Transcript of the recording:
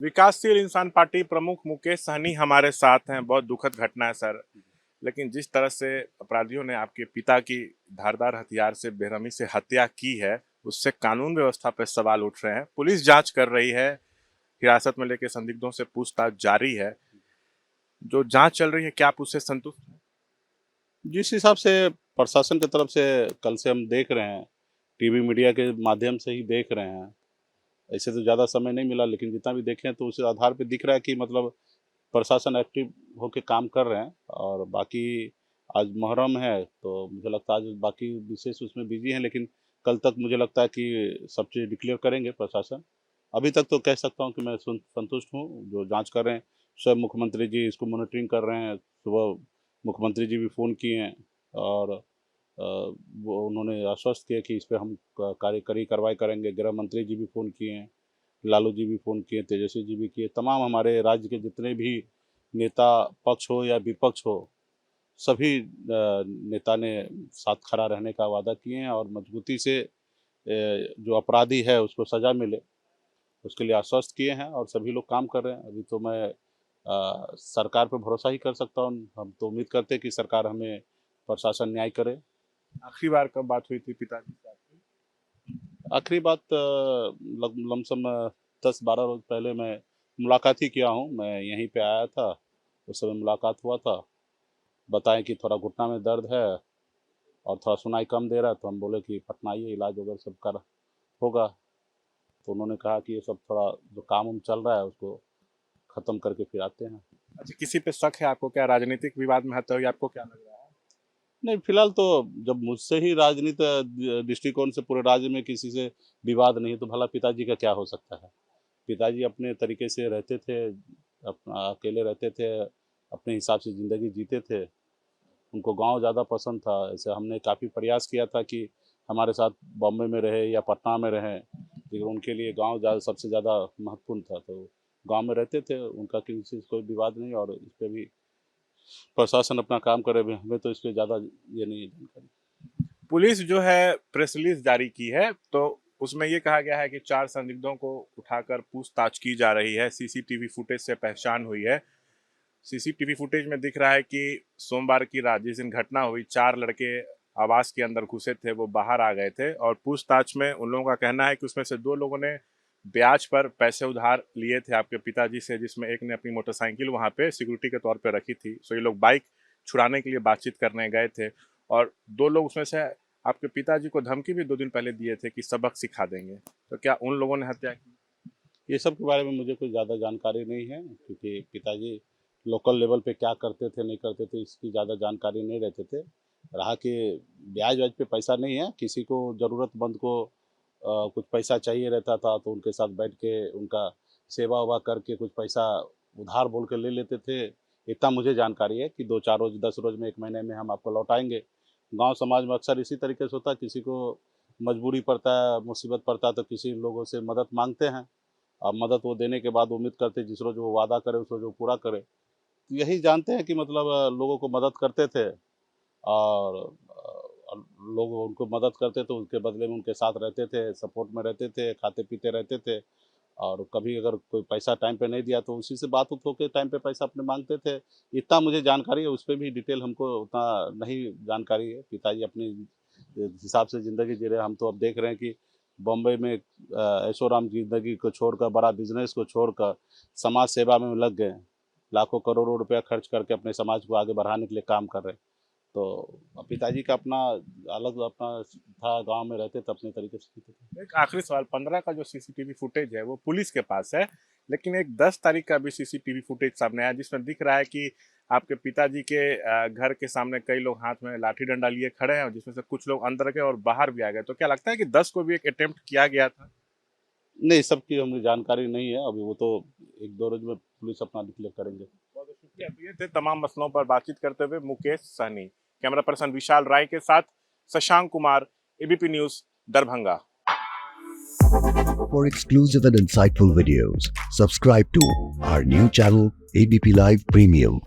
विकासशील इंसान पार्टी प्रमुख मुकेश सहनी हमारे साथ हैं। बहुत दुखद घटना है सर, लेकिन जिस तरह से अपराधियों ने आपके पिता की धारदार हथियार से बेरहमी से हत्या की है, उससे कानून व्यवस्था पर सवाल उठ रहे हैं। पुलिस जांच कर रही है, हिरासत में लेकर संदिग्धों से पूछताछ जारी है। जो जांच चल रही है, क्या आप उससे संतुष्ट हैं? जिस हिसाब से प्रशासन की तरफ से कल से हम देख रहे हैं, टीवी मीडिया के माध्यम से ही देख रहे हैं। ऐसे तो ज़्यादा समय नहीं मिला, लेकिन जितना भी देखे हैं तो उस आधार पे दिख रहा है कि मतलब प्रशासन एक्टिव होकर काम कर रहे हैं। और बाकी आज मुहर्रम है तो मुझे लगता है आज बाकी विशेष उसमें बिजी हैं, लेकिन कल तक मुझे लगता है कि सब चीज़ डिक्लेयर करेंगे प्रशासन। अभी तक तो कह सकता हूँ कि मैं संतुष्ट हूँ। जो जांच कर रहे हैं, स्वयं मुख्यमंत्री जी इसको मॉनिटरिंग कर रहे हैं। सुबह मुख्यमंत्री जी भी फ़ोन किए हैं और वो उन्होंने आश्वस्त किया कि इस पे हम कड़ी कार्रवाई करेंगे। गृह मंत्री जी भी फ़ोन किए हैं, लालू जी भी फ़ोन किए, तेजस्वी जी भी किए। तमाम हमारे राज्य के जितने भी नेता, पक्ष हो या विपक्ष हो, सभी नेता ने साथ खड़ा रहने का वादा किए हैं और मजबूती से जो अपराधी है उसको सज़ा मिले, उसके लिए आश्वस्त किए हैं और सभी लोग काम कर रहे हैं। अभी तो मैं सरकार पे भरोसा ही कर सकता हूँ। हम तो उम्मीद करते हैं कि सरकार हमें प्रशासन न्याय करे। आखिरी बार कब बात हुई थी पिताजी से आपकी? आखिरी बात लमसम 10-12 रोज पहले मैं मुलाकात ही किया हूँ। मैं यहीं पे आया था, उस समय मुलाकात हुआ था। बताएं कि थोड़ा घुटना में दर्द है और थोड़ा सुनाई कम दे रहा है, तो हम बोले कि पटना आइए, इलाज वगैरह सब कर होगा। तो उन्होंने कहा कि ये सब थोड़ा जो काम उम चल रहा है उसको ख़त्म करके फिर आते हैं। अच्छा, किसी पे शक है आपको? क्या राजनीतिक विवाद में हत्या हुई? आपको क्या लग रहा है? नहीं, फिलहाल तो जब मुझसे ही राजनीति दृष्टिकोण से पूरे राज्य में किसी से विवाद नहीं, तो भला पिताजी का क्या हो सकता है। पिताजी अपने तरीके से रहते थे, अपना अकेले रहते थे, अपने हिसाब से ज़िंदगी जीते थे। उनको गाँव ज़्यादा पसंद था। ऐसे हमने काफ़ी प्रयास किया था कि हमारे साथ बॉम्बे में रहे या पटना में रहें, लेकिन उनके लिए गाँव ज़्यादा सबसे ज़्यादा महत्वपूर्ण था। तो गाँव में रहते थे, उनका किसी से कोई विवाद नहीं और इस पे भी प्रशासन अपना काम करे। हमें तो इस पे ज़्यादा ये नहीं है जानकारी। पुलिस जो है प्रेस रिलीज जारी की है, तो उसमें ये कहा गया है कि 4 संदिग्धों को उठाकर पूछताछ की जा रही है। सीसीटीवी फुटेज से पहचान हुई है। सीसीटीवी फुटेज में दिख रहा है कि सोमवार की रात जिस दिन घटना हुई, 4 लड़के आवास के अंदर घुसे थे, वो बाहर आ गए थे और पूछताछ में उन लोगों का कहना है कि उसमें से 2 लोगों ने ब्याज पर पैसे उधार लिए थे आपके पिताजी से, जिसमें एक ने अपनी मोटरसाइकिल वहां पे सिक्योरिटी के तौर पे रखी थी। सो ये लोग बाइक छुड़ाने के लिए बातचीत करने गए थे और 2 लोग उसमें से आपके पिताजी को धमकी भी 2 दिन पहले दिए थे कि सबक सिखा देंगे। तो क्या उन लोगों ने हत्या की? ये सब के बारे में मुझे कोई ज़्यादा जानकारी नहीं है, क्योंकि पिताजी लोकल लेवल पे क्या करते थे नहीं करते थे इसकी ज़्यादा जानकारी नहीं रहते थे। रहा कि ब्याज व्याज पे पैसा नहीं है, किसी को ज़रूरतमंद को कुछ पैसा चाहिए रहता था तो उनके साथ बैठ के उनका सेवा वेवा करके कुछ पैसा उधार बोल के ले लेते थे। इतना मुझे जानकारी है कि 2-4 रोज़, 10 रोज़ में, 1 महीने में हम आपको लौटाएंगे। गांव समाज में अक्सर इसी तरीके से होता है, किसी को मजबूरी पड़ता है, मुसीबत पड़ता है तो किसी लोगों से मदद मांगते हैं। अब मदद वो देने के बाद उम्मीद करते हैं जिस रोज़ वो वादा करे उस रोज़ वो पूरा करे। तो यही जानते हैं कि मतलब लोगों को मदद करते थे और लोग उनको मदद करते तो उसके बदले में उनके साथ रहते थे, सपोर्ट में रहते थे, खाते-पीते रहते थे। और कभी अगर कोई पैसा टाइम पे नहीं दिया तो उसी से बात-उत होके टाइम पे पैसा अपने माँगते थे। इतना मुझे जानकारी है, उस पे भी डिटेल हमको उतना नहीं जानकारी है। पिताजी अपने हिसाब से ज़िंदगी जी रहे हैं। हम तो अब देख रहे हैं कि बॉम्बे में ऐशो-आराम ज़िंदगी को छोड़कर, बड़ा बिज़नेस को छोड़कर समाज सेवा में लग गए हैं। लाखों करोड़ों रुपया खर्च करके अपने समाज को आगे बढ़ाने के लिए काम कर रहे हैं। तो पिताजी का अपना अलग अपना था, गाँव में रहते थे, अपने तरीके से जीते थे। एक आखिरी सवाल, 15 का जो सीसीटीवी फुटेज है वो पुलिस के पास है, लेकिन एक 10 तारीख का भी सीसीटीवी फुटेज सामने आया जिसमें दिख रहा है कि आपके पिताजी के घर के सामने कई लोग हाथ में लाठी डंडा लिए खड़े हैं, जिसमें से कुछ लोग अंदर गए और बाहर भी आ गए। तो क्या लगता है कि 10 को भी एक अटेम्प्ट किया गया था? नहीं, सबकी हमें जानकारी नहीं है। अभी वो तो 1-2 रोज़ में पुलिस अपना डिक्लेयर करेंगे। बहुत बहुत शुक्रिया। तो ये थे तमाम मसलों पर बातचीत करते हुए मुकेश सहनी। कैमरा पर्सन विशाल राय के साथ Shashank Kumar, ABP news, Darbhanga. For exclusive and insightful videos, subscribe to our new channel ABP Live Premium.